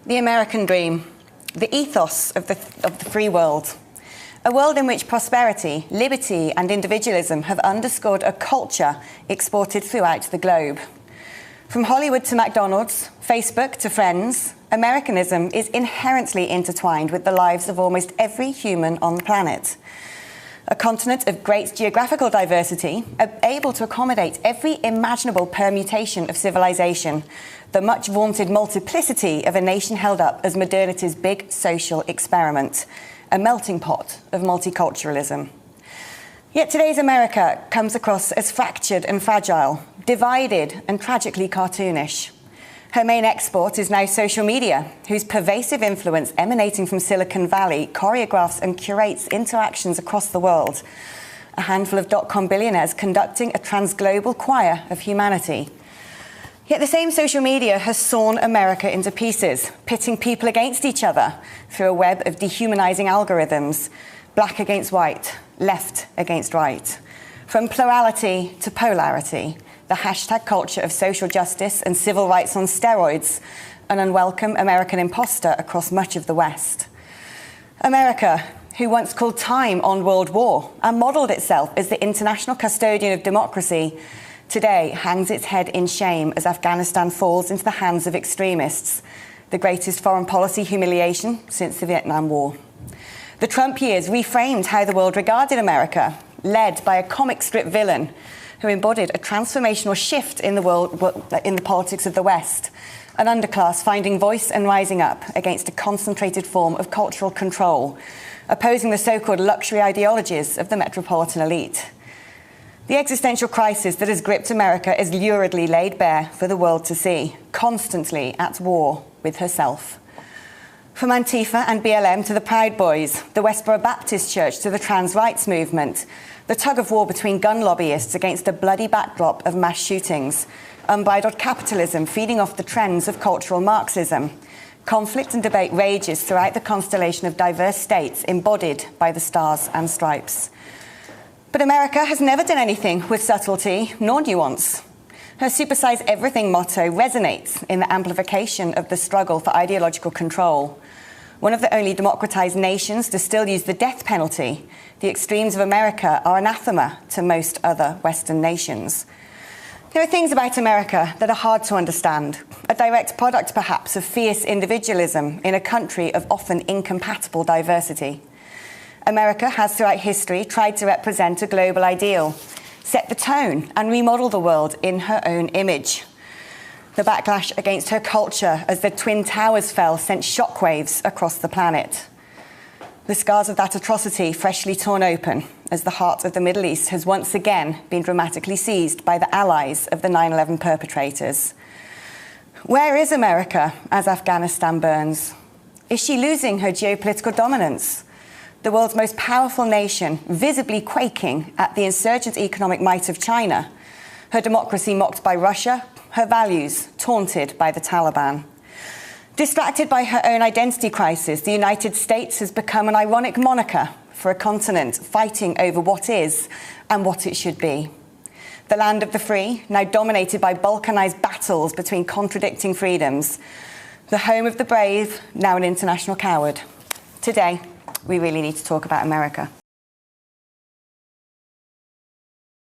The American dream, the ethos of the free world. A world in which prosperity, liberty and individualism have underscored a culture exported throughout the globe. From Hollywood to McDonald's, Facebook to Friends, Americanism is inherently intertwined with the lives of almost every human on the planet. A continent of great geographical diversity, able to accommodate every imaginable permutation of civilization, the much vaunted multiplicity of a nation held up as modernity's big social experiment, a melting pot of multiculturalism. Yet today's America comes across as fractured and fragile, divided and tragically cartoonish. Her main export is now social media, whose pervasive influence emanating from Silicon Valley choreographs and curates interactions across the world. A handful of dot-com billionaires conducting a transglobal choir of humanity. Yet the same social media has sawn America into pieces, pitting people against each other through a web of dehumanizing algorithms, black against white, left against right. From plurality to polarity, the hashtag culture of social justice and civil rights on steroids, an unwelcome American imposter across much of the West. America, who once called time on world war and modelled itself as the international custodian of democracy, today hangs its head in shame as Afghanistan falls into the hands of extremists, the greatest foreign policy humiliation since the Vietnam War. The Trump years reframed how the world regarded America, led by a comic strip villain who embodied a transformational shift in the politics of the West, an underclass finding voice and rising up against a concentrated form of cultural control, opposing the so-called luxury ideologies of the metropolitan elite. The existential crisis that has gripped America is luridly laid bare for the world to see, constantly at war with herself. From Antifa and BLM to the Proud Boys, the Westboro Baptist Church to the trans rights movement, the tug-of-war between gun lobbyists against a bloody backdrop of mass shootings, unbridled capitalism feeding off the trends of cultural Marxism. Conflict and debate rages throughout the constellation of diverse states embodied by the stars and stripes. But America has never done anything with subtlety nor nuance. Her supersize everything motto resonates in the amplification of the struggle for ideological control. One of the only democratized nations to still use the death penalty, the extremes of America are anathema to most other Western nations. There are things about America that are hard to understand, a direct product perhaps of fierce individualism in a country of often incompatible diversity. America has throughout history tried to represent a global ideal, set the tone and remodel the world in her own image. The backlash against her culture as the Twin Towers fell sent shockwaves across the planet. The scars of that atrocity freshly torn open as the heart of the Middle East has once again been dramatically seized by the allies of the 9/11 perpetrators. Where is America as Afghanistan burns? Is she losing her geopolitical dominance? The world's most powerful nation visibly quaking at the insurgent economic might of China, her democracy mocked by Russia, her values taunted by the Taliban. Distracted by her own identity crisis, the United States has become an ironic moniker for a continent fighting over what is and what it should be. The land of the free, now dominated by balkanized battles between contradicting freedoms. The home of the brave, now an international coward. Today, we really need to talk about America.